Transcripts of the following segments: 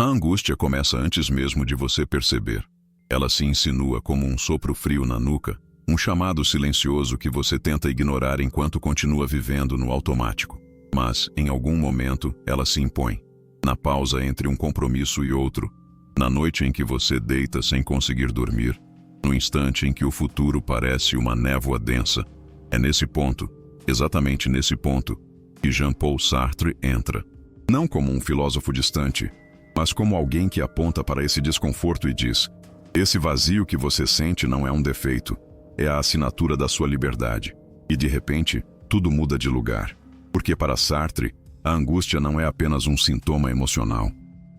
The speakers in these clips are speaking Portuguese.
A angústia começa antes mesmo de você perceber. Ela se insinua como um sopro frio na nuca, um chamado silencioso que você tenta ignorar enquanto continua vivendo no automático. Mas, em algum momento, ela se impõe. Na pausa entre um compromisso e outro, na noite em que você deita sem conseguir dormir, no instante em que o futuro parece uma névoa densa. É nesse ponto, exatamente nesse ponto, que Jean-Paul Sartre entra. Não como um filósofo distante, mas como alguém que aponta para esse desconforto e diz: esse vazio que você sente não é um defeito, é a assinatura da sua liberdade. E de repente, tudo muda de lugar. Porque para Sartre, a angústia não é apenas um sintoma emocional.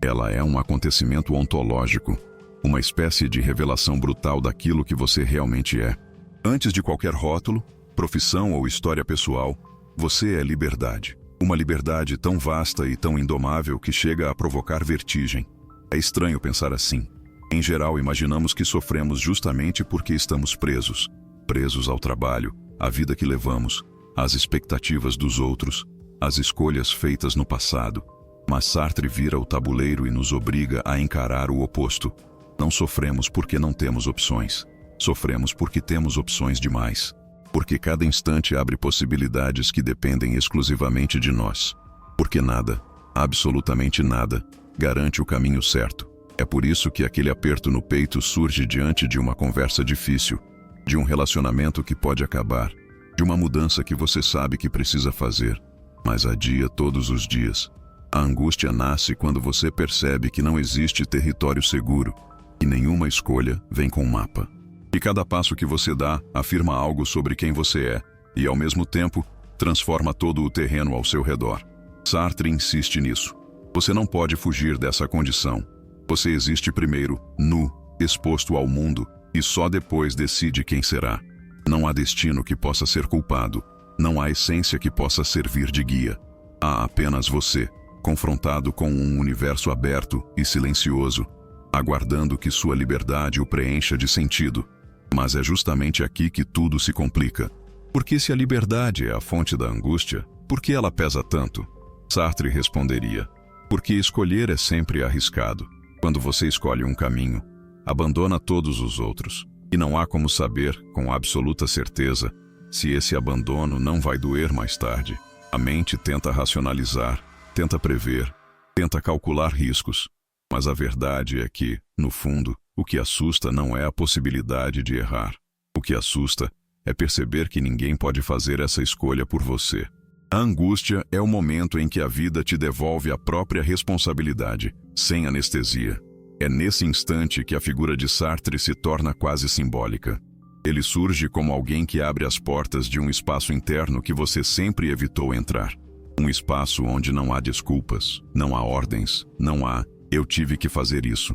Ela é um acontecimento ontológico, uma espécie de revelação brutal daquilo que você realmente é. Antes de qualquer rótulo, profissão ou história pessoal, você é liberdade. Uma liberdade tão vasta e tão indomável que chega a provocar vertigem. É estranho pensar assim. Em geral, imaginamos que sofremos justamente porque estamos presos. Presos ao trabalho, à vida que levamos, às expectativas dos outros, às escolhas feitas no passado. Mas Sartre vira o tabuleiro e nos obriga a encarar o oposto. Não sofremos porque não temos opções. Sofremos porque temos opções demais. Porque cada instante abre possibilidades que dependem exclusivamente de nós. Porque nada, absolutamente nada, garante o caminho certo. É por isso que aquele aperto no peito surge diante de uma conversa difícil, de um relacionamento que pode acabar, de uma mudança que você sabe que precisa fazer, mas adia todos os dias. A angústia nasce quando você percebe que não existe território seguro, e nenhuma escolha vem com mapa. E cada passo que você dá afirma algo sobre quem você é, e ao mesmo tempo, transforma todo o terreno ao seu redor. Sartre insiste nisso. Você não pode fugir dessa condição. Você existe primeiro, nu, exposto ao mundo, e só depois decide quem será. Não há destino que possa ser culpado. Não há essência que possa servir de guia. Há apenas você, confrontado com um universo aberto e silencioso, aguardando que sua liberdade o preencha de sentido. Mas é justamente aqui que tudo se complica. Porque se a liberdade é a fonte da angústia, por que ela pesa tanto? Sartre responderia: porque escolher é sempre arriscado. Quando você escolhe um caminho, abandona todos os outros. E não há como saber, com absoluta certeza, se esse abandono não vai doer mais tarde. A mente tenta racionalizar, tenta prever, tenta calcular riscos. Mas a verdade é que, no fundo, o que assusta não é a possibilidade de errar. O que assusta é perceber que ninguém pode fazer essa escolha por você. A angústia é o momento em que a vida te devolve a própria responsabilidade, sem anestesia. É nesse instante que a figura de Sartre se torna quase simbólica. Ele surge como alguém que abre as portas de um espaço interno que você sempre evitou entrar. Um espaço onde não há desculpas, não há ordens, não há "eu tive que fazer isso".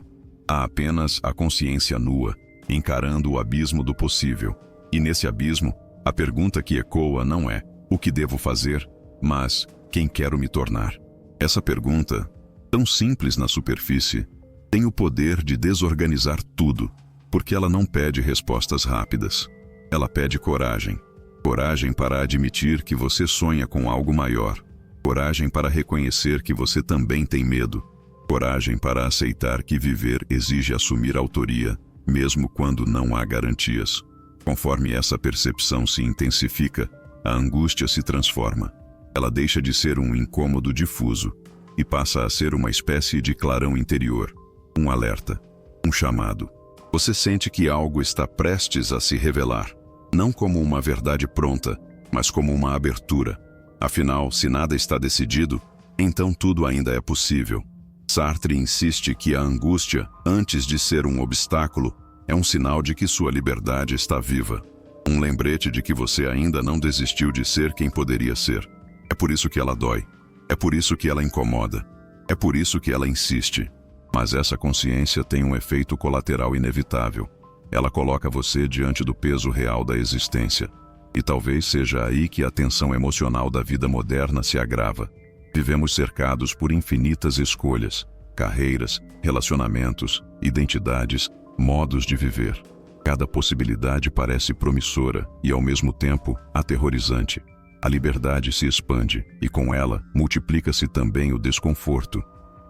Há apenas a consciência nua, encarando o abismo do possível. E nesse abismo, a pergunta que ecoa não é "o que devo fazer?", mas "quem quero me tornar?". Essa pergunta, tão simples na superfície, tem o poder de desorganizar tudo, porque ela não pede respostas rápidas. Ela pede coragem. Coragem para admitir que você sonha com algo maior. Coragem para reconhecer que você também tem medo. Coragem para aceitar que viver exige assumir autoria, mesmo quando não há garantias. Conforme essa percepção se intensifica, a angústia se transforma. Ela deixa de ser um incômodo difuso e passa a ser uma espécie de clarão interior, um alerta, um chamado. Você sente que algo está prestes a se revelar, não como uma verdade pronta, mas como uma abertura. Afinal, se nada está decidido, então tudo ainda é possível. Sartre insiste que a angústia, antes de ser um obstáculo, é um sinal de que sua liberdade está viva. Um lembrete de que você ainda não desistiu de ser quem poderia ser. É por isso que ela dói. É por isso que ela incomoda. É por isso que ela insiste. Mas essa consciência tem um efeito colateral inevitável. Ela coloca você diante do peso real da existência. E talvez seja aí que a tensão emocional da vida moderna se agrava. Vivemos cercados por infinitas escolhas, carreiras, relacionamentos, identidades, modos de viver. Cada possibilidade parece promissora e, ao mesmo tempo, aterrorizante. A liberdade se expande e, com ela, multiplica-se também o desconforto.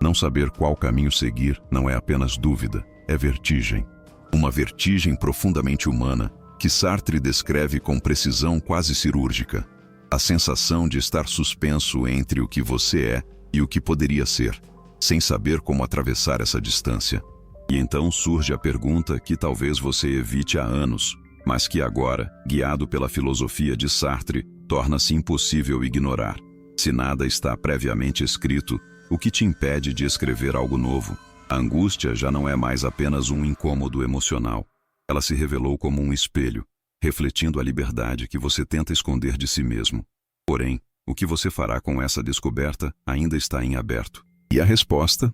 Não saber qual caminho seguir não é apenas dúvida, é vertigem. Uma vertigem profundamente humana, que Sartre descreve com precisão quase cirúrgica. A sensação de estar suspenso entre o que você é e o que poderia ser, sem saber como atravessar essa distância. E então surge a pergunta que talvez você evite há anos, mas que agora, guiado pela filosofia de Sartre, torna-se impossível ignorar. Se nada está previamente escrito, o que te impede de escrever algo novo? A angústia já não é mais apenas um incômodo emocional. Ela se revelou como um espelho, refletindo a liberdade que você tenta esconder de si mesmo. Porém, o que você fará com essa descoberta ainda está em aberto. E a resposta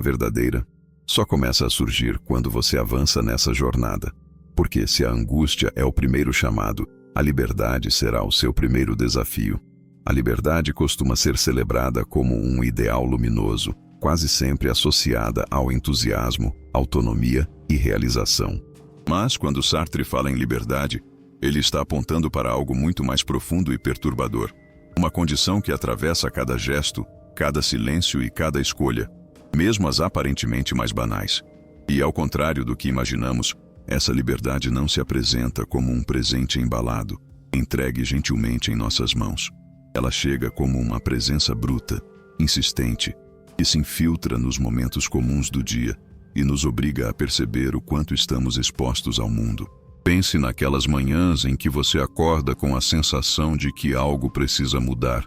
verdadeira, só começa a surgir quando você avança nessa jornada. Porque se a angústia é o primeiro chamado, a liberdade será o seu primeiro desafio. A liberdade costuma ser celebrada como um ideal luminoso, quase sempre associada ao entusiasmo, autonomia e realização. Mas quando Sartre fala em liberdade, ele está apontando para algo muito mais profundo e perturbador. Uma condição que atravessa cada gesto, cada silêncio e cada escolha, mesmo as aparentemente mais banais. E ao contrário do que imaginamos, essa liberdade não se apresenta como um presente embalado, entregue gentilmente em nossas mãos. Ela chega como uma presença bruta, insistente, que se infiltra nos momentos comuns do dia e nos obriga a perceber o quanto estamos expostos ao mundo. Pense naquelas manhãs em que você acorda com a sensação de que algo precisa mudar,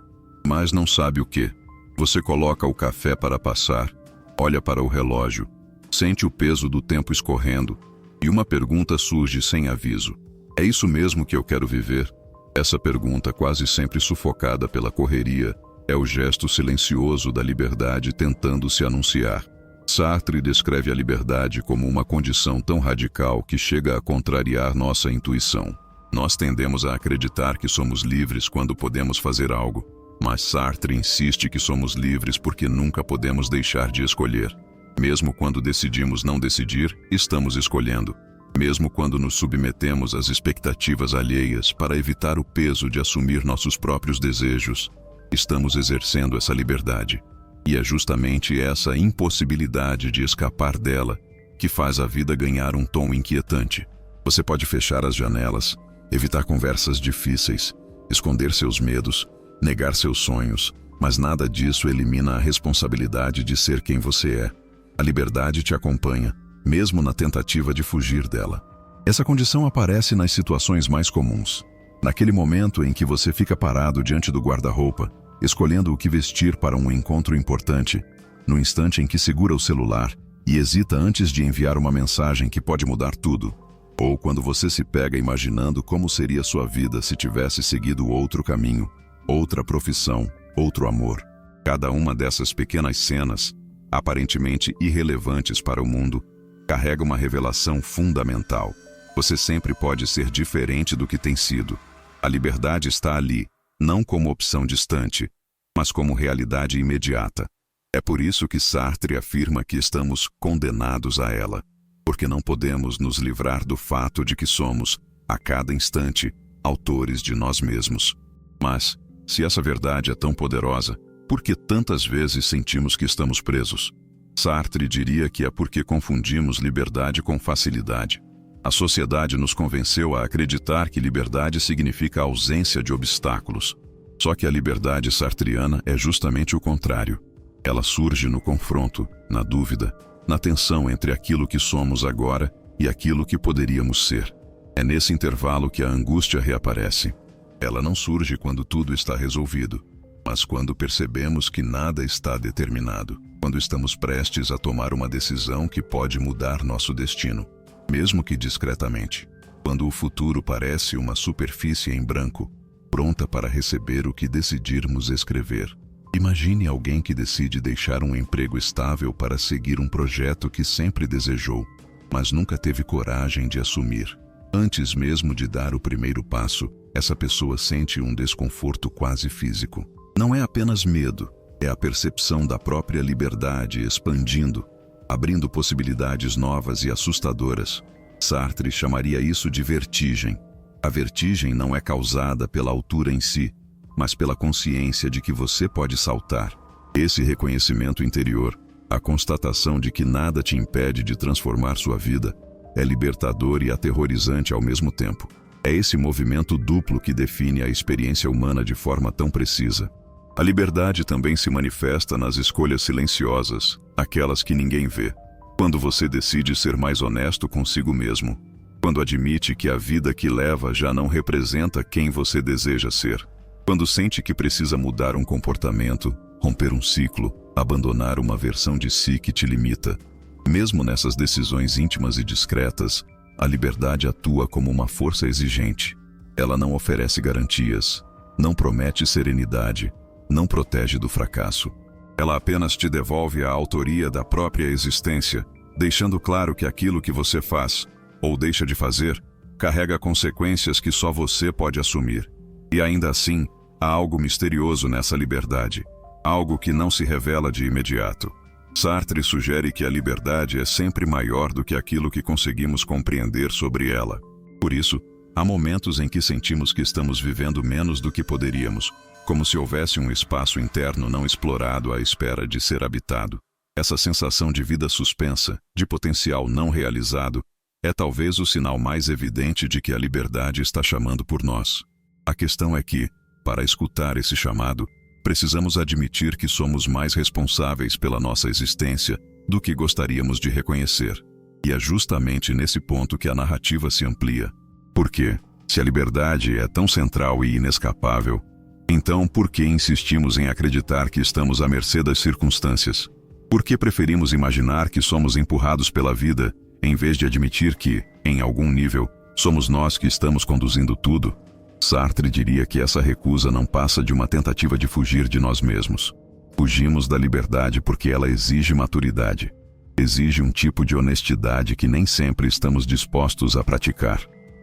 mas não sabe o quê. Você coloca o café para passar, olha para o relógio, sente o peso do tempo escorrendo, e uma pergunta surge sem aviso. É isso mesmo que eu quero viver? Essa pergunta, quase sempre sufocada pela correria, é o gesto silencioso da liberdade tentando se anunciar. Sartre descreve a liberdade como uma condição tão radical que chega a contrariar nossa intuição. Nós tendemos a acreditar que somos livres quando podemos fazer algo, mas Sartre insiste que somos livres porque nunca podemos deixar de escolher. Mesmo quando decidimos não decidir, estamos escolhendo. Mesmo quando nos submetemos às expectativas alheias para evitar o peso de assumir nossos próprios desejos, estamos exercendo essa liberdade. E é justamente essa impossibilidade de escapar dela que faz a vida ganhar um tom inquietante. Você pode fechar as janelas, evitar conversas difíceis, esconder seus medos, negar seus sonhos, mas nada disso elimina a responsabilidade de ser quem você é. A liberdade te acompanha, mesmo na tentativa de fugir dela. Essa condição aparece nas situações mais comuns. Naquele momento em que você fica parado diante do guarda-roupa, escolhendo o que vestir para um encontro importante, no instante em que segura o celular e hesita antes de enviar uma mensagem que pode mudar tudo, ou quando você se pega imaginando como seria sua vida se tivesse seguido outro caminho, outra profissão, outro amor. Cada uma dessas pequenas cenas, aparentemente irrelevantes para o mundo, carrega uma revelação fundamental. Você sempre pode ser diferente do que tem sido. A liberdade está ali, não como opção distante, mas como realidade imediata. É por isso que Sartre afirma que estamos condenados a ela, porque não podemos nos livrar do fato de que somos, a cada instante, autores de nós mesmos. Mas, se essa verdade é tão poderosa, por que tantas vezes sentimos que estamos presos? Sartre diria que é porque confundimos liberdade com facilidade. A sociedade nos convenceu a acreditar que liberdade significa ausência de obstáculos. Só que a liberdade sartriana é justamente o contrário. Ela surge no confronto, na dúvida, na tensão entre aquilo que somos agora e aquilo que poderíamos ser. É nesse intervalo que a angústia reaparece. Ela não surge quando tudo está resolvido, mas quando percebemos que nada está determinado, quando estamos prestes a tomar uma decisão que pode mudar nosso destino, mesmo que discretamente. Quando o futuro parece uma superfície em branco, pronta para receber o que decidirmos escrever. Imagine alguém que decide deixar um emprego estável para seguir um projeto que sempre desejou, mas nunca teve coragem de assumir. Antes mesmo de dar o primeiro passo, essa pessoa sente um desconforto quase físico. Não é apenas medo, é a percepção da própria liberdade expandindo, abrindo possibilidades novas e assustadoras. Sartre chamaria isso de vertigem. A vertigem não é causada pela altura em si, mas pela consciência de que você pode saltar. Esse reconhecimento interior, a constatação de que nada te impede de transformar sua vida, é libertador e aterrorizante ao mesmo tempo. É esse movimento duplo que define a experiência humana de forma tão precisa. A liberdade também se manifesta nas escolhas silenciosas, aquelas que ninguém vê. Quando você decide ser mais honesto consigo mesmo. Quando admite que a vida que leva já não representa quem você deseja ser. Quando sente que precisa mudar um comportamento, romper um ciclo, abandonar uma versão de si que te limita. Mesmo nessas decisões íntimas e discretas, a liberdade atua como uma força exigente. Ela não oferece garantias, não promete serenidade, não protege do fracasso. Ela apenas te devolve a autoria da própria existência, deixando claro que aquilo que você faz, ou deixa de fazer, carrega consequências que só você pode assumir. E ainda assim, há algo misterioso nessa liberdade, algo que não se revela de imediato. Sartre sugere que a liberdade é sempre maior do que aquilo que conseguimos compreender sobre ela. Por isso, há momentos em que sentimos que estamos vivendo menos do que poderíamos, como se houvesse um espaço interno não explorado à espera de ser habitado. Essa sensação de vida suspensa, de potencial não realizado, é talvez o sinal mais evidente de que a liberdade está chamando por nós. A questão é que, para escutar esse chamado, precisamos admitir que somos mais responsáveis pela nossa existência do que gostaríamos de reconhecer. E é justamente nesse ponto que a narrativa se amplia. Por quê? Se a liberdade é tão central e inescapável, então por que insistimos em acreditar que estamos à mercê das circunstâncias? Por que preferimos imaginar que somos empurrados pela vida, em vez de admitir que, em algum nível, somos nós que estamos conduzindo tudo? Sartre diria que essa recusa não passa de uma tentativa de fugir de nós mesmos. Fugimos da liberdade porque ela exige maturidade. Exige um tipo de honestidade que nem sempre estamos dispostos a praticar.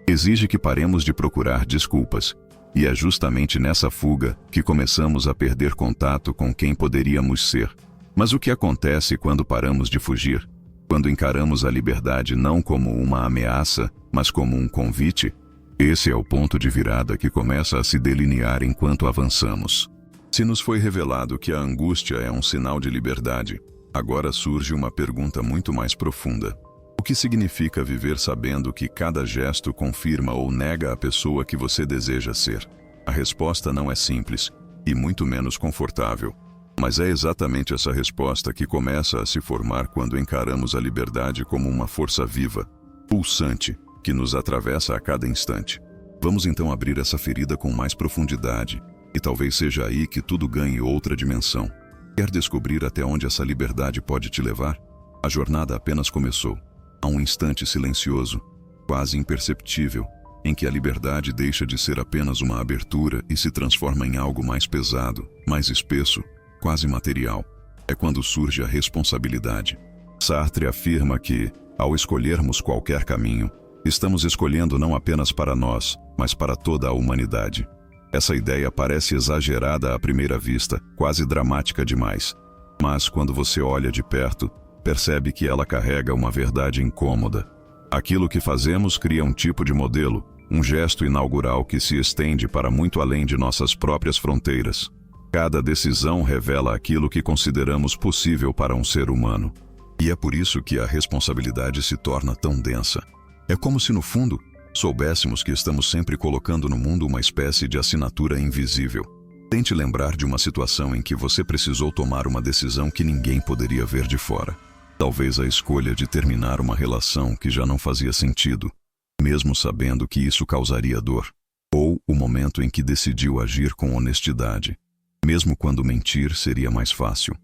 Exige que paremos de procurar desculpas. E é justamente nessa fuga que começamos a perder contato com quem poderíamos ser. Mas o que acontece quando paramos de fugir? Quando encaramos a liberdade não como uma ameaça, mas como um convite? Esse é o ponto de virada que começa a se delinear enquanto avançamos. Se nos foi revelado que a angústia é um sinal de liberdade, agora surge uma pergunta muito mais profunda. O que significa viver sabendo que cada gesto confirma ou nega a pessoa que você deseja ser? A resposta não é simples, e muito menos confortável. Mas é exatamente essa resposta que começa a se formar quando encaramos a liberdade como uma força viva, pulsante, que nos atravessa a cada instante. Vamos então abrir essa ferida com mais profundidade, e talvez seja aí que tudo ganhe outra dimensão. Quer descobrir até onde essa liberdade pode te levar? A jornada apenas começou. Há um instante silencioso, quase imperceptível, em que a liberdade deixa de ser apenas uma abertura e se transforma em algo mais pesado, mais espesso, quase material. É quando surge a responsabilidade. Sartre afirma que, ao escolhermos qualquer caminho, estamos escolhendo não apenas para nós, mas para toda a humanidade. Essa ideia parece exagerada à primeira vista, quase dramática demais. Mas quando você olha de perto, percebe que ela carrega uma verdade incômoda. Aquilo que fazemos cria um tipo de modelo, um gesto inaugural que se estende para muito além de nossas próprias fronteiras. Cada decisão revela aquilo que consideramos possível para um ser humano. E é por isso que a responsabilidade se torna tão densa. É como se, no fundo, soubéssemos que estamos sempre colocando no mundo uma espécie de assinatura invisível. Tente lembrar de uma situação em que você precisou tomar uma decisão que ninguém poderia ver de fora. Talvez a escolha de terminar uma relação que já não fazia sentido, mesmo sabendo que isso causaria dor. Ou o momento em que decidiu agir com honestidade, mesmo quando mentir seria mais fácil.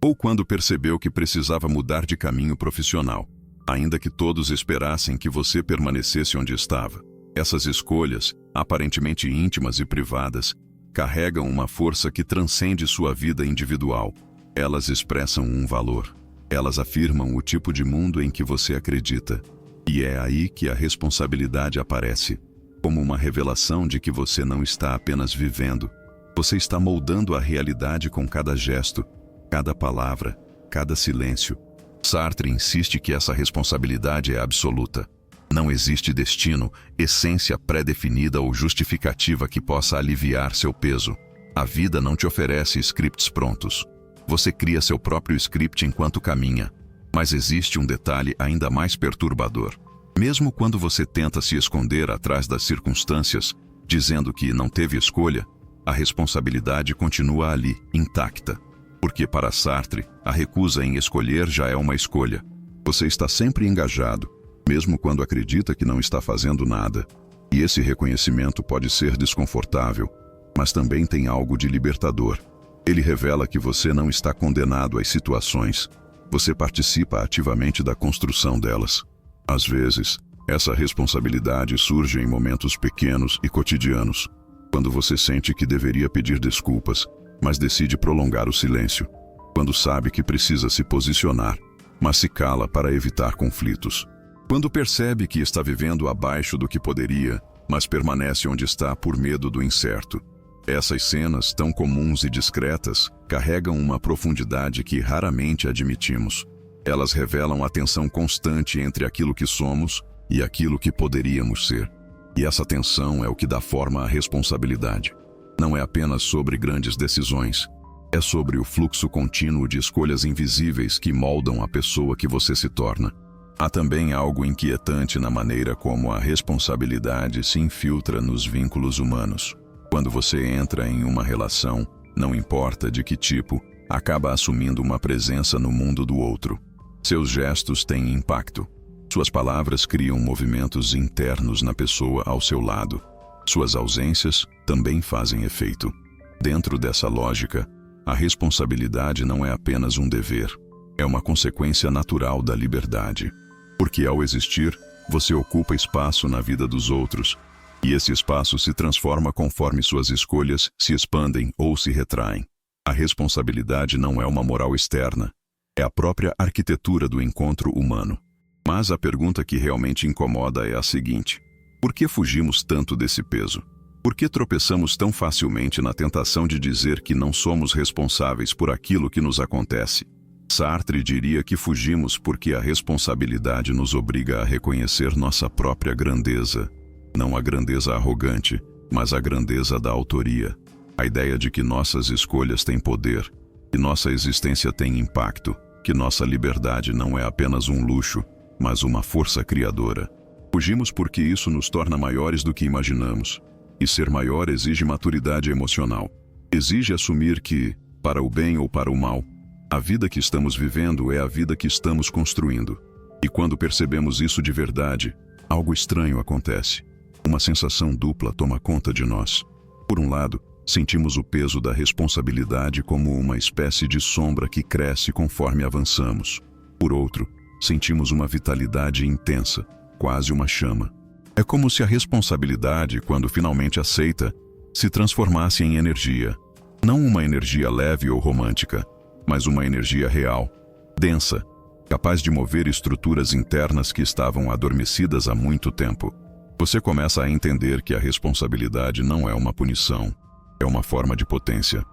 Ou quando percebeu que precisava mudar de caminho profissional, ainda que todos esperassem que você permanecesse onde estava. Essas escolhas, aparentemente íntimas e privadas, carregam uma força que transcende sua vida individual. Elas expressam um valor. Elas afirmam o tipo de mundo em que você acredita. E é aí que a responsabilidade aparece, como uma revelação de que você não está apenas vivendo. Você está moldando a realidade com cada gesto, cada palavra, cada silêncio. Sartre insiste que essa responsabilidade é absoluta. Não existe destino, essência pré-definida ou justificativa que possa aliviar seu peso. A vida não te oferece scripts prontos. Você cria seu próprio script enquanto caminha. Mas existe um detalhe ainda mais perturbador. Mesmo quando você tenta se esconder atrás das circunstâncias, dizendo que não teve escolha, a responsabilidade continua ali, intacta. Porque para Sartre, a recusa em escolher já é uma escolha. Você está sempre engajado, mesmo quando acredita que não está fazendo nada. E esse reconhecimento pode ser desconfortável, mas também tem algo de libertador. Ele revela que você não está condenado às situações. Você participa ativamente da construção delas. Às vezes, essa responsabilidade surge em momentos pequenos e cotidianos, quando você sente que deveria pedir desculpas, mas decide prolongar o silêncio. Quando sabe que precisa se posicionar, mas se cala para evitar conflitos. Quando percebe que está vivendo abaixo do que poderia, mas permanece onde está por medo do incerto. Essas cenas, tão comuns e discretas, carregam uma profundidade que raramente admitimos. Elas revelam a tensão constante entre aquilo que somos e aquilo que poderíamos ser. E essa tensão é o que dá forma à responsabilidade. Não é apenas sobre grandes decisões. É sobre o fluxo contínuo de escolhas invisíveis que moldam a pessoa que você se torna. Há também algo inquietante na maneira como a responsabilidade se infiltra nos vínculos humanos. Quando você entra em uma relação, não importa de que tipo, acaba assumindo uma presença no mundo do outro. Seus gestos têm impacto. Suas palavras criam movimentos internos na pessoa ao seu lado. Suas ausências também fazem efeito. Dentro dessa lógica, a responsabilidade não é apenas um dever, é uma consequência natural da liberdade. Porque ao existir, você ocupa espaço na vida dos outros, e esse espaço se transforma conforme suas escolhas se expandem ou se retraem. A responsabilidade não é uma moral externa, é a própria arquitetura do encontro humano. Mas a pergunta que realmente incomoda é a seguinte: por que fugimos tanto desse peso? Por que tropeçamos tão facilmente na tentação de dizer que não somos responsáveis por aquilo que nos acontece? Sartre diria que fugimos porque a responsabilidade nos obriga a reconhecer nossa própria grandeza. Não a grandeza arrogante, mas a grandeza da autoria. A ideia de que nossas escolhas têm poder, que nossa existência tem impacto, que nossa liberdade não é apenas um luxo, mas uma força criadora. Fugimos porque isso nos torna maiores do que imaginamos. E ser maior exige maturidade emocional. Exige assumir que, para o bem ou para o mal, a vida que estamos vivendo é a vida que estamos construindo. E quando percebemos isso de verdade, algo estranho acontece. Uma sensação dupla toma conta de nós. Por um lado, sentimos o peso da responsabilidade como uma espécie de sombra que cresce conforme avançamos. Por outro, sentimos uma vitalidade intensa, quase uma chama. É como se a responsabilidade, quando finalmente aceita, se transformasse em energia. Não uma energia leve ou romântica, mas uma energia real, densa, capaz de mover estruturas internas que estavam adormecidas há muito tempo. Você começa a entender que a responsabilidade não é uma punição, é uma forma de potência.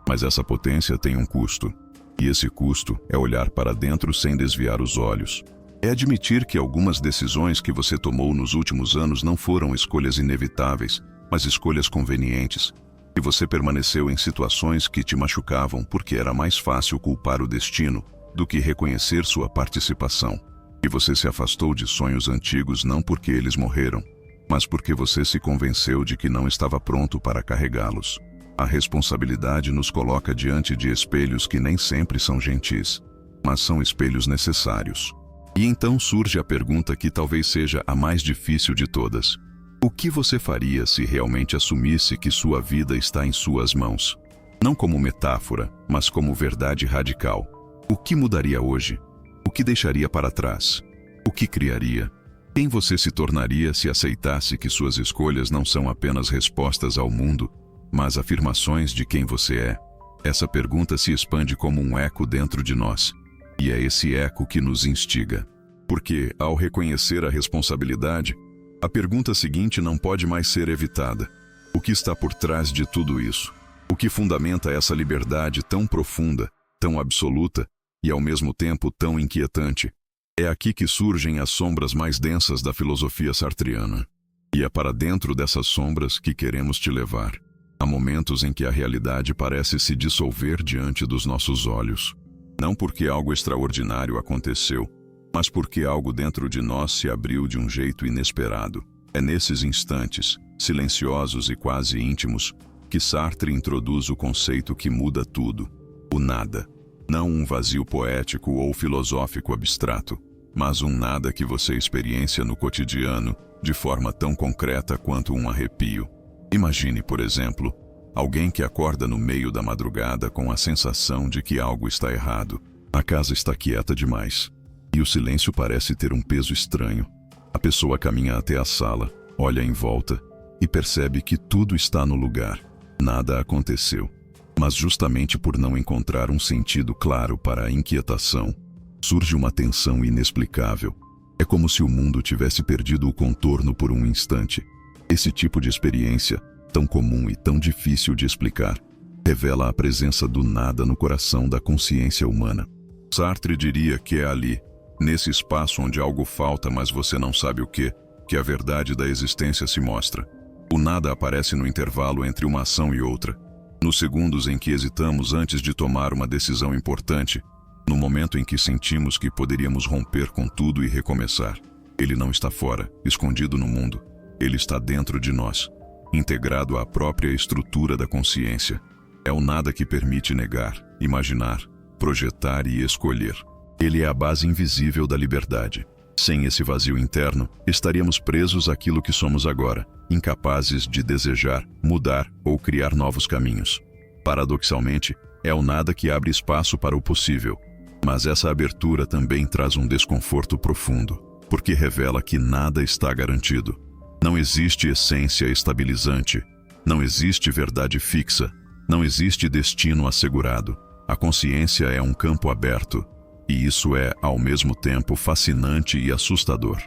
Mas essa potência tem um custo, e esse custo é olhar para dentro sem desviar os olhos. É admitir que algumas decisões que você tomou nos últimos anos não foram escolhas inevitáveis, mas escolhas convenientes. E você permaneceu em situações que te machucavam porque era mais fácil culpar o destino do que reconhecer sua participação. E você se afastou de sonhos antigos não porque eles morreram, mas porque você se convenceu de que não estava pronto para carregá-los. A responsabilidade nos coloca diante de espelhos que nem sempre são gentis, mas são espelhos necessários. E então surge a pergunta que talvez seja a mais difícil de todas. O que você faria se realmente assumisse que sua vida está em suas mãos? Não como metáfora, mas como verdade radical. O que mudaria hoje? O que deixaria para trás? O que criaria? Quem você se tornaria se aceitasse que suas escolhas não são apenas respostas ao mundo, mas afirmações de quem você é? Essa pergunta se expande como um eco dentro de nós. E é esse eco que nos instiga. Porque, ao reconhecer a responsabilidade, a pergunta seguinte não pode mais ser evitada. O que está por trás de tudo isso? O que fundamenta essa liberdade tão profunda, tão absoluta e ao mesmo tempo tão inquietante? É aqui que surgem as sombras mais densas da filosofia sartriana. E é para dentro dessas sombras que queremos te levar. Há momentos em que a realidade parece se dissolver diante dos nossos olhos. Não porque algo extraordinário aconteceu, mas porque algo dentro de nós se abriu de um jeito inesperado. É nesses instantes, silenciosos e quase íntimos, que Sartre introduz o conceito que muda tudo: o nada. Não um vazio poético ou filosófico abstrato, mas um nada que você experiencia no cotidiano, de forma tão concreta quanto um arrepio. Imagine, por exemplo, alguém que acorda no meio da madrugada com a sensação de que algo está errado. A casa está quieta demais, e o silêncio parece ter um peso estranho. A pessoa caminha até a sala, olha em volta e percebe que tudo está no lugar. Nada aconteceu. Mas justamente por não encontrar um sentido claro para a inquietação, surge uma tensão inexplicável. É como se o mundo tivesse perdido o contorno por um instante. Esse tipo de experiência, tão comum e tão difícil de explicar, revela a presença do nada no coração da consciência humana. Sartre diria que é ali, nesse espaço onde algo falta, mas você não sabe o que a verdade da existência se mostra. O nada aparece no intervalo entre uma ação e outra, nos segundos em que hesitamos antes de tomar uma decisão importante, no momento em que sentimos que poderíamos romper com tudo e recomeçar. Ele não está fora, escondido no mundo. Ele está dentro de nós, integrado à própria estrutura da consciência. É o nada que permite negar, imaginar, projetar e escolher. Ele é a base invisível da liberdade. Sem esse vazio interno, estaríamos presos àquilo que somos agora, incapazes de desejar, mudar ou criar novos caminhos. Paradoxalmente, é o nada que abre espaço para o possível. Mas essa abertura também traz um desconforto profundo, porque revela que nada está garantido. Não existe essência estabilizante, não existe verdade fixa, não existe destino assegurado. A consciência é um campo aberto, e isso é, ao mesmo tempo, fascinante e assustador.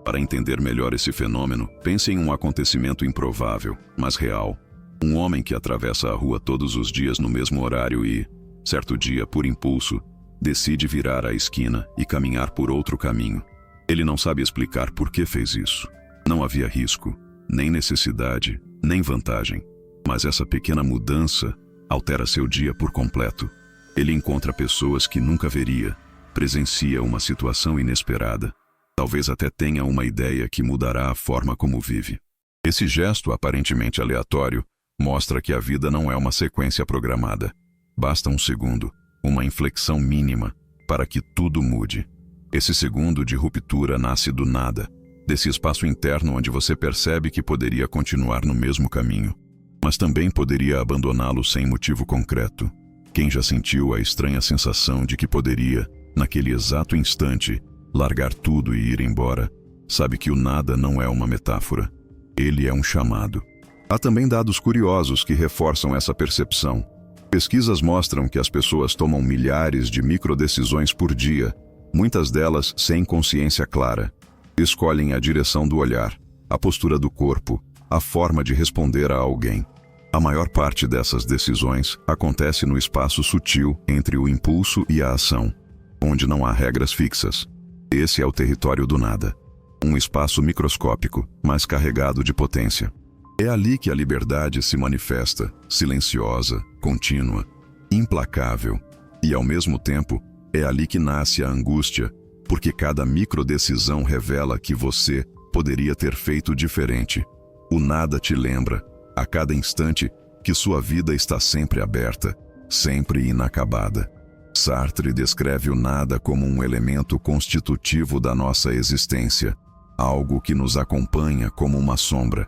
Para entender melhor esse fenômeno, pense em um acontecimento improvável, mas real. Um homem que atravessa a rua todos os dias no mesmo horário e, certo dia, por impulso, decide virar a esquina e caminhar por outro caminho. Ele não sabe explicar por que fez isso. Não havia risco, nem necessidade, nem vantagem. Mas essa pequena mudança altera seu dia por completo. Ele encontra pessoas que nunca veria, presencia uma situação inesperada, talvez até tenha uma ideia que mudará a forma como vive. Esse gesto aparentemente aleatório mostra que a vida não é uma sequência programada. Basta um segundo, uma inflexão mínima, para que tudo mude. Esse segundo de ruptura nasce do nada, desse espaço interno onde você percebe que poderia continuar no mesmo caminho, mas também poderia abandoná-lo sem motivo concreto. Quem já sentiu a estranha sensação de que poderia, naquele exato instante, largar tudo e ir embora, sabe que o nada não é uma metáfora. Ele é um chamado. Há também dados curiosos que reforçam essa percepção. Pesquisas mostram que as pessoas tomam milhares de microdecisões por dia, muitas delas sem consciência clara. Escolhem a direção do olhar, a postura do corpo, a forma de responder a alguém. A maior parte dessas decisões acontece no espaço sutil entre o impulso e a ação, onde não há regras fixas. Esse é o território do nada. Um espaço microscópico, mas carregado de potência. É ali que a liberdade se manifesta, silenciosa, contínua, implacável. E, ao mesmo tempo, é ali que nasce a angústia, porque cada microdecisão revela que você poderia ter feito diferente. O nada te lembra, a cada instante, que sua vida está sempre aberta, sempre inacabada. Sartre descreve o nada como um elemento constitutivo da nossa existência, algo que nos acompanha como uma sombra.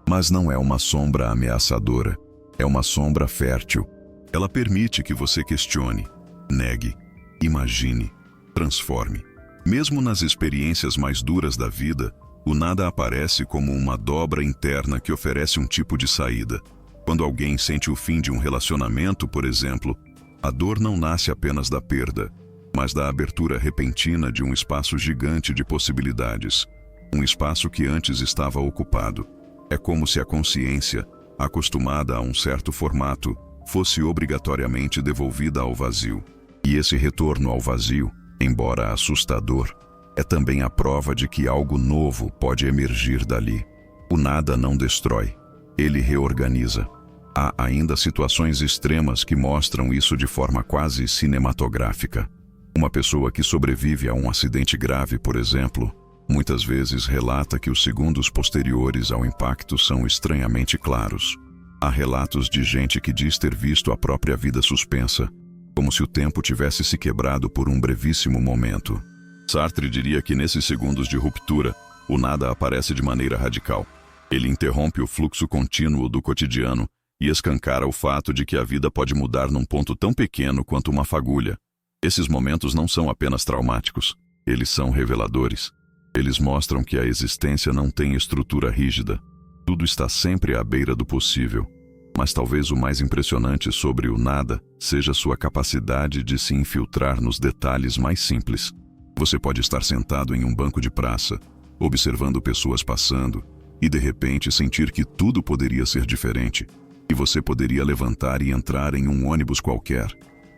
Mas não é uma sombra ameaçadora, é uma sombra fértil. Ela permite que você questione, negue, imagine, transforme. Mesmo nas experiências mais duras da vida, o nada aparece como uma dobra interna que oferece um tipo de saída. Quando alguém sente o fim de um relacionamento, por exemplo, a dor não nasce apenas da perda, mas da abertura repentina de um espaço gigante de possibilidades, um espaço que antes estava ocupado. É como se a consciência, acostumada a um certo formato, fosse obrigatoriamente devolvida ao vazio. E esse retorno ao vazio, embora assustador, é também a prova de que algo novo pode emergir dali. O nada não destrói, ele reorganiza. Há ainda situações extremas que mostram isso de forma quase cinematográfica. Uma pessoa que sobrevive a um acidente grave, por exemplo, muitas vezes relata que os segundos posteriores ao impacto são estranhamente claros. Há relatos de gente que diz ter visto a própria vida suspensa, como se o tempo tivesse se quebrado por um brevíssimo momento. Sartre diria que nesses segundos de ruptura, o nada aparece de maneira radical. Ele interrompe o fluxo contínuo do cotidiano e escancara o fato de que a vida pode mudar num ponto tão pequeno quanto uma fagulha. Esses momentos não são apenas traumáticos, eles são reveladores. Eles mostram que a existência não tem estrutura rígida. Tudo está sempre à beira do possível. Mas talvez o mais impressionante sobre o nada seja sua capacidade de se infiltrar nos detalhes mais simples. Você pode estar sentado em um banco de praça, observando pessoas passando, e de repente sentir que tudo poderia ser diferente. E você poderia levantar e entrar em um ônibus qualquer,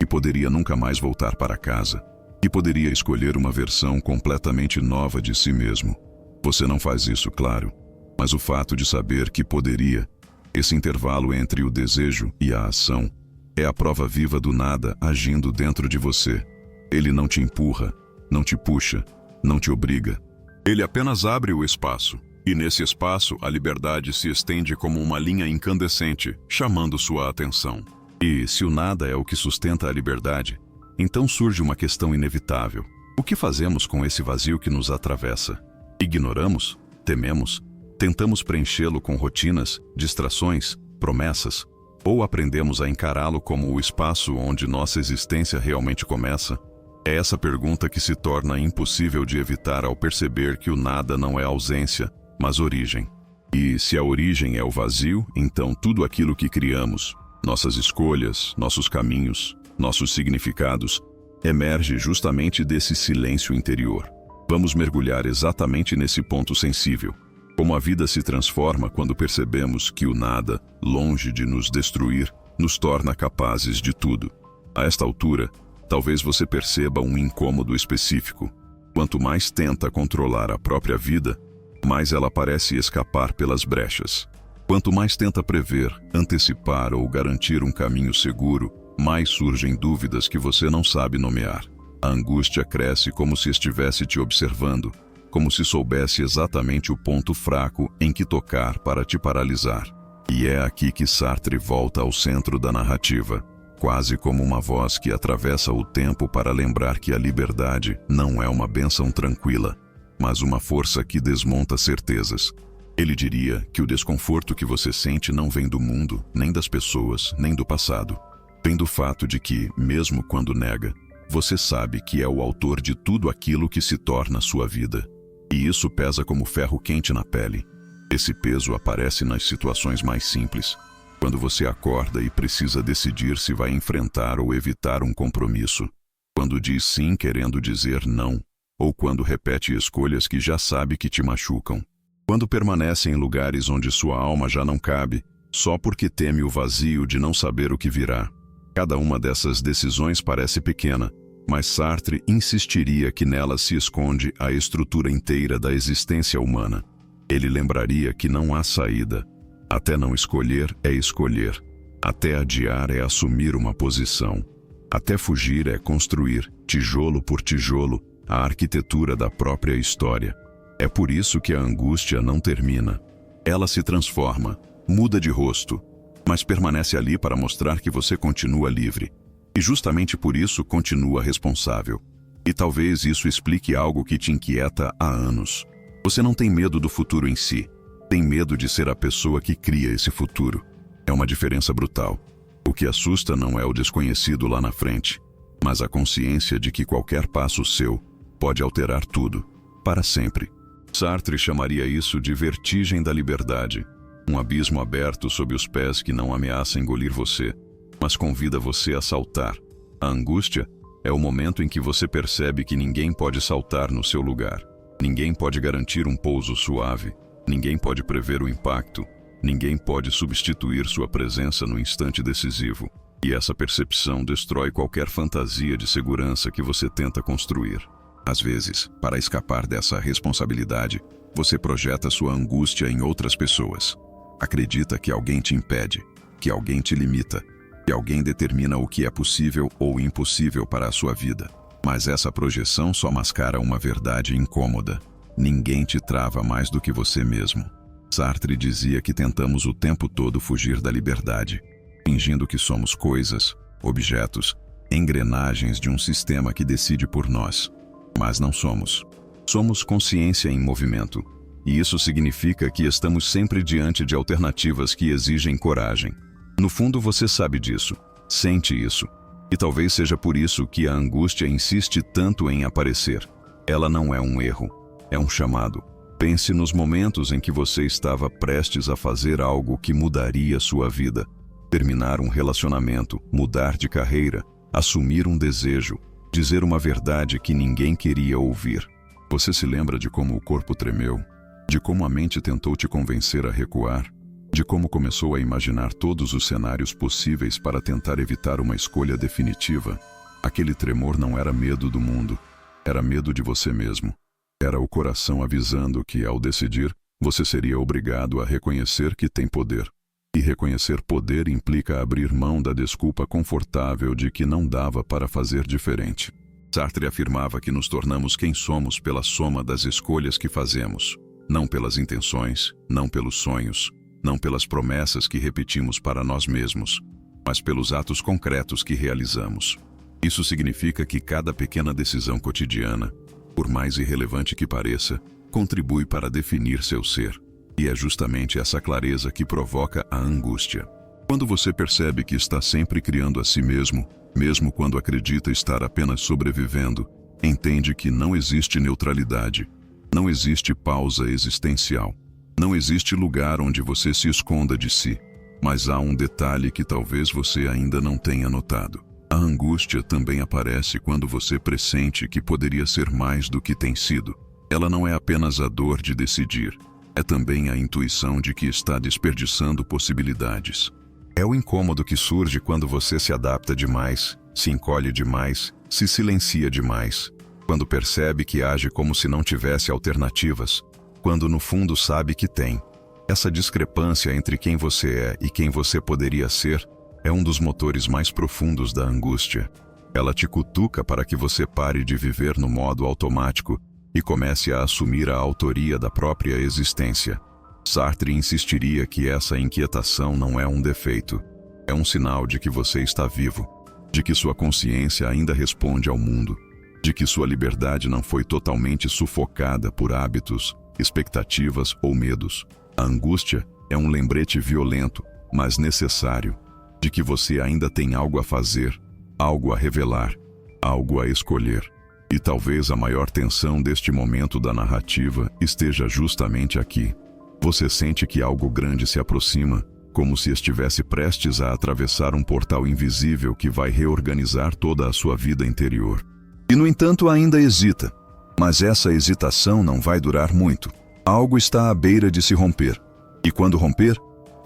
e poderia nunca mais voltar para casa, e poderia escolher uma versão completamente nova de si mesmo. Você não faz isso, claro, mas o fato de saber que poderia, esse intervalo entre o desejo e a ação, é a prova viva do nada agindo dentro de você. Ele não te empurra, não te puxa, não te obriga. Ele apenas abre o espaço, e nesse espaço a liberdade se estende como uma linha incandescente, chamando sua atenção. E se o nada é o que sustenta a liberdade, então surge uma questão inevitável. O que fazemos com esse vazio que nos atravessa? Ignoramos? Tememos? Tentamos preenchê-lo com rotinas, distrações, promessas? Ou aprendemos a encará-lo como o espaço onde nossa existência realmente começa? É essa pergunta que se torna impossível de evitar ao perceber que o nada não é ausência, mas origem. E se a origem é o vazio, então tudo aquilo que criamos, nossas escolhas, nossos caminhos, nossos significados, emerge justamente desse silêncio interior. Vamos mergulhar exatamente nesse ponto sensível. Como a vida se transforma quando percebemos que o nada, longe de nos destruir, nos torna capazes de tudo. A esta altura, talvez você perceba um incômodo específico. Quanto mais tenta controlar a própria vida, mais ela parece escapar pelas brechas. Quanto mais tenta prever, antecipar ou garantir um caminho seguro, mais surgem dúvidas que você não sabe nomear. A angústia cresce como se estivesse te observando, como se soubesse exatamente o ponto fraco em que tocar para te paralisar. E é aqui que Sartre volta ao centro da narrativa, quase como uma voz que atravessa o tempo para lembrar que a liberdade não é uma bênção tranquila, mas uma força que desmonta certezas. Ele diria que o desconforto que você sente não vem do mundo, nem das pessoas, nem do passado. Vem do fato de que, mesmo quando nega, você sabe que é o autor de tudo aquilo que se torna sua vida. E isso pesa como ferro quente na pele. Esse peso aparece nas situações mais simples, quando você acorda e precisa decidir se vai enfrentar ou evitar um compromisso, quando diz sim querendo dizer não, ou quando repete escolhas que já sabe que te machucam, quando permanece em lugares onde sua alma já não cabe, só porque teme o vazio de não saber o que virá. Cada uma dessas decisões parece pequena, mas Sartre insistiria que nela se esconde a estrutura inteira da existência humana. Ele lembraria que não há saída. Até não escolher é escolher. Até adiar é assumir uma posição. Até fugir é construir, tijolo por tijolo, a arquitetura da própria história. É por isso que a angústia não termina. Ela se transforma, muda de rosto, mas permanece ali para mostrar que você continua livre. E justamente por isso continua responsável. E talvez isso explique algo que te inquieta há anos. Você não tem medo do futuro em si. Tem medo de ser a pessoa que cria esse futuro. É uma diferença brutal. O que assusta não é o desconhecido lá na frente, mas a consciência de que qualquer passo seu pode alterar tudo, para sempre. Sartre chamaria isso de vertigem da liberdade. Um abismo aberto sob os pés que não ameaça engolir você, mas convida você a saltar. A angústia é o momento em que você percebe que ninguém pode saltar no seu lugar. Ninguém pode garantir um pouso suave. Ninguém pode prever o impacto. Ninguém pode substituir sua presença no instante decisivo. E essa percepção destrói qualquer fantasia de segurança que você tenta construir. Às vezes, para escapar dessa responsabilidade, você projeta sua angústia em outras pessoas. Acredita que alguém te impede. que alguém te limita, que alguém determina o que é possível ou impossível para a sua vida. Mas essa projeção só mascara uma verdade incômoda. Ninguém te trava mais do que você mesmo. Sartre dizia que tentamos o tempo todo fugir da liberdade, fingindo que somos coisas, objetos, engrenagens de um sistema que decide por nós. Mas não somos. Somos consciência em movimento, e isso significa que estamos sempre diante de alternativas que exigem coragem. No fundo você sabe disso, sente isso, e talvez seja por isso que a angústia insiste tanto em aparecer. Ela não é um erro, é um chamado. Pense nos momentos em que você estava prestes a fazer algo que mudaria sua vida. Terminar um relacionamento, mudar de carreira, assumir um desejo, dizer uma verdade que ninguém queria ouvir. Você se lembra de como o corpo tremeu? De como a mente tentou te convencer a recuar? De como começou a imaginar todos os cenários possíveis para tentar evitar uma escolha definitiva? Aquele tremor não era medo do mundo, era medo de você mesmo. Era o coração avisando que, ao decidir, você seria obrigado a reconhecer que tem poder. E reconhecer poder implica abrir mão da desculpa confortável de que não dava para fazer diferente. Sartre afirmava que nos tornamos quem somos pela soma das escolhas que fazemos, não pelas intenções, não pelos sonhos, não pelas promessas que repetimos para nós mesmos, mas pelos atos concretos que realizamos. Isso significa que cada pequena decisão cotidiana, por mais irrelevante que pareça, contribui para definir seu ser. E é justamente essa clareza que provoca a angústia. Quando você percebe que está sempre criando a si mesmo, mesmo quando acredita estar apenas sobrevivendo, entende que não existe neutralidade, não existe pausa existencial, não existe lugar onde você se esconda de si, mas há um detalhe que talvez você ainda não tenha notado. A angústia também aparece quando você pressente que poderia ser mais do que tem sido. Ela não é apenas a dor de decidir, é também a intuição de que está desperdiçando possibilidades. É o incômodo que surge quando você se adapta demais, se encolhe demais, se silencia demais, quando percebe que age como se não tivesse alternativas, quando no fundo sabe que tem. Essa discrepância entre quem você é e quem você poderia ser é um dos motores mais profundos da angústia. Ela te cutuca para que você pare de viver no modo automático e comece a assumir a autoria da própria existência. Sartre insistiria que essa inquietação não é um defeito, é um sinal de que você está vivo, de que sua consciência ainda responde ao mundo, de que sua liberdade não foi totalmente sufocada por hábitos, expectativas ou medos. A angústia é um lembrete violento, mas necessário, de que você ainda tem algo a fazer, algo a revelar, algo a escolher. E talvez a maior tensão deste momento da narrativa esteja justamente aqui. Você sente que algo grande se aproxima, como se estivesse prestes a atravessar um portal invisível que vai reorganizar toda a sua vida interior. E no entanto ainda hesita. Mas essa hesitação não vai durar muito. Algo está à beira de se romper. E quando romper,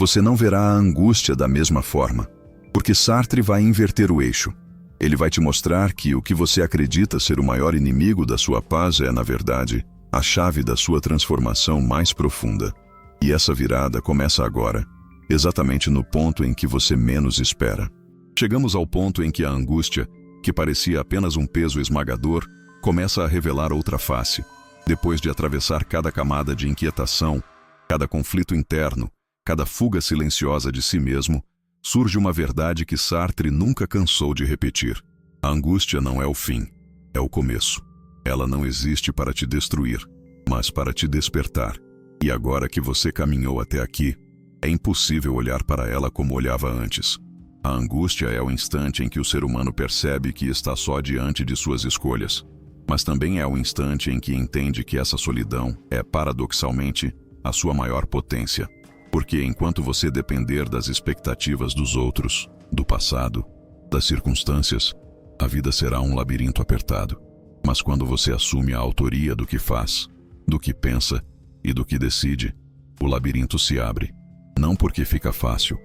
você não verá a angústia da mesma forma. Porque Sartre vai inverter o eixo. Ele vai te mostrar que o que você acredita ser o maior inimigo da sua paz é, na verdade, a chave da sua transformação mais profunda. E essa virada começa agora, exatamente no ponto em que você menos espera. Chegamos ao ponto em que a angústia, que parecia apenas um peso esmagador, começa a revelar outra face. Depois de atravessar cada camada de inquietação, cada conflito interno, cada fuga silenciosa de si mesmo, surge uma verdade que Sartre nunca cansou de repetir. A angústia não é o fim, é o começo. Ela não existe para te destruir, mas para te despertar. E agora que você caminhou até aqui, é impossível olhar para ela como olhava antes. A angústia é o instante em que o ser humano percebe que está só diante de suas escolhas, mas também é o instante em que entende que essa solidão é, paradoxalmente, a sua maior potência. Porque enquanto você depender das expectativas dos outros, do passado, das circunstâncias, a vida será um labirinto apertado. Mas quando você assume a autoria do que faz, do que pensa e do que decide, o labirinto se abre. Não porque fica fácil,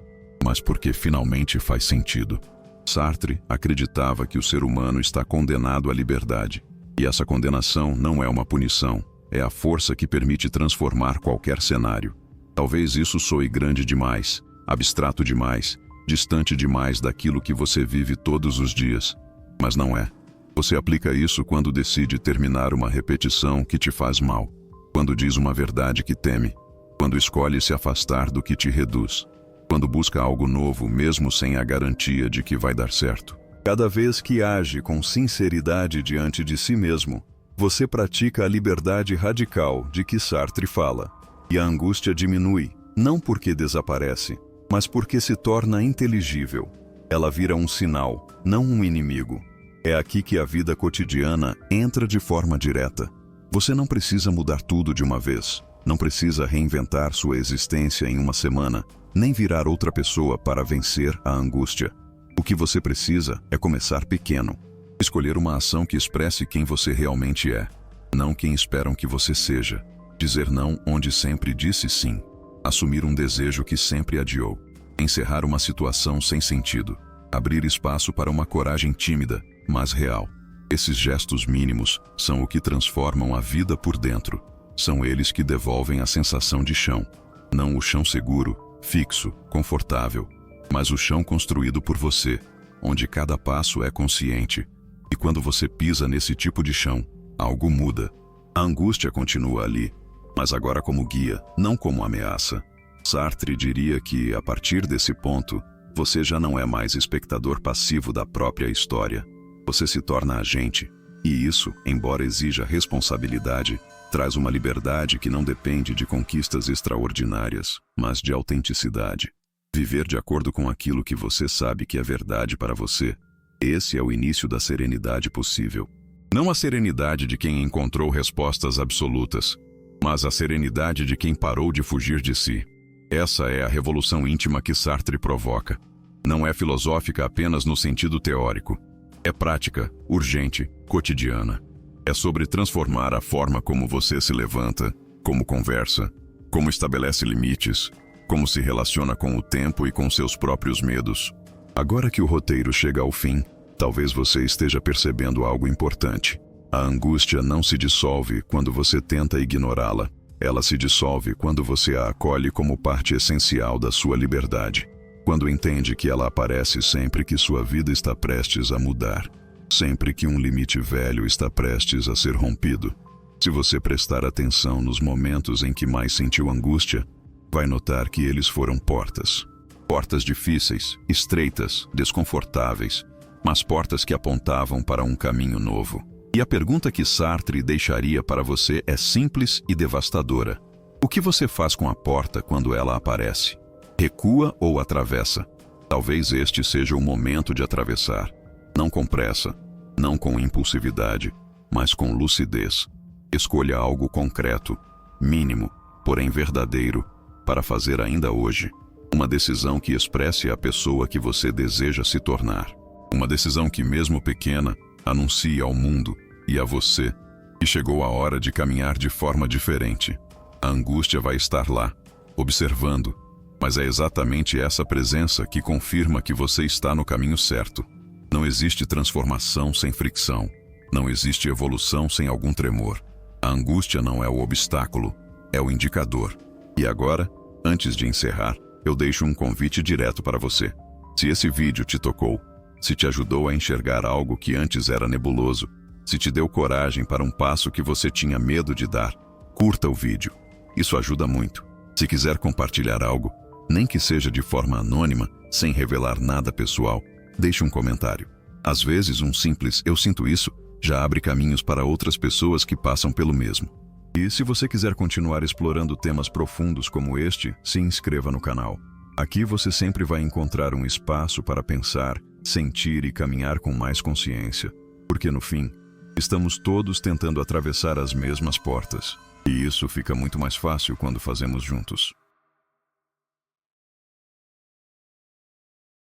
mas porque finalmente faz sentido. Sartre acreditava que o ser humano está condenado à liberdade. E essa condenação não é uma punição, é a força que permite transformar qualquer cenário. Talvez isso soe grande demais, abstrato demais, distante demais daquilo que você vive todos os dias. Mas não é. Você aplica isso quando decide terminar uma repetição que te faz mal, quando diz uma verdade que teme, quando escolhe se afastar do que te reduz, quando busca algo novo mesmo sem a garantia de que vai dar certo. Cada vez que age com sinceridade diante de si mesmo, você pratica a liberdade radical de que Sartre fala. E a angústia diminui, não porque desaparece, mas porque se torna inteligível. Ela vira um sinal, não um inimigo. É aqui que a vida cotidiana entra de forma direta. Você não precisa mudar tudo de uma vez. Não precisa reinventar sua existência em uma semana, nem virar outra pessoa para vencer a angústia. O que você precisa é começar pequeno. Escolher uma ação que expresse quem você realmente é, não quem esperam que você seja. Dizer não onde sempre disse sim. Assumir um desejo que sempre adiou. Encerrar uma situação sem sentido. Abrir espaço para uma coragem tímida, mas real. Esses gestos mínimos são o que transformam a vida por dentro. São eles que devolvem a sensação de chão. Não o chão seguro, fixo, confortável, mas o chão construído por você, onde cada passo é consciente. E quando você pisa nesse tipo de chão, algo muda. A angústia continua ali, mas agora como guia, não como ameaça. Sartre diria que, a partir desse ponto, você já não é mais espectador passivo da própria história. Você se torna agente, e isso, embora exija responsabilidade, traz uma liberdade que não depende de conquistas extraordinárias, mas de autenticidade. Viver de acordo com aquilo que você sabe que é verdade para você. Esse é o início da serenidade possível. Não a serenidade de quem encontrou respostas absolutas, mas a serenidade de quem parou de fugir de si. Essa é a revolução íntima que Sartre provoca. Não é filosófica apenas no sentido teórico. É prática, urgente, cotidiana. É sobre transformar a forma como você se levanta, como conversa, como estabelece limites, como se relaciona com o tempo e com seus próprios medos. Agora que o roteiro chega ao fim, talvez você esteja percebendo algo importante. A angústia não se dissolve quando você tenta ignorá-la. Ela se dissolve quando você a acolhe como parte essencial da sua liberdade. Quando entende que ela aparece sempre que sua vida está prestes a mudar. Sempre que um limite velho está prestes a ser rompido. Se você prestar atenção nos momentos em que mais sentiu angústia, vai notar que eles foram portas. Portas difíceis, estreitas, desconfortáveis, mas portas que apontavam para um caminho novo. E a pergunta que Sartre deixaria para você é simples e devastadora. O que você faz com a porta quando ela aparece? Recua ou atravessa? Talvez este seja o momento de atravessar. Não com pressa, não com impulsividade, mas com lucidez. Escolha algo concreto, mínimo, porém verdadeiro, para fazer ainda hoje. Uma decisão que expresse a pessoa que você deseja se tornar. Uma decisão que, mesmo pequena, anuncie ao mundo e a você que chegou a hora de caminhar de forma diferente. A angústia vai estar lá, observando, mas é exatamente essa presença que confirma que você está no caminho certo. Não existe transformação sem fricção. Não existe evolução sem algum tremor. A angústia não é o obstáculo, é o indicador. E agora, antes de encerrar, eu deixo um convite direto para você. Se esse vídeo te tocou, se te ajudou a enxergar algo que antes era nebuloso, se te deu coragem para um passo que você tinha medo de dar, curta o vídeo. Isso ajuda muito. Se quiser compartilhar algo, nem que seja de forma anônima, sem revelar nada pessoal, deixe um comentário. Às vezes, um simples "eu sinto isso" já abre caminhos para outras pessoas que passam pelo mesmo. E se você quiser continuar explorando temas profundos como este, se inscreva no canal. Aqui você sempre vai encontrar um espaço para pensar, sentir e caminhar com mais consciência. Porque no fim, estamos todos tentando atravessar as mesmas portas. E isso fica muito mais fácil quando fazemos juntos.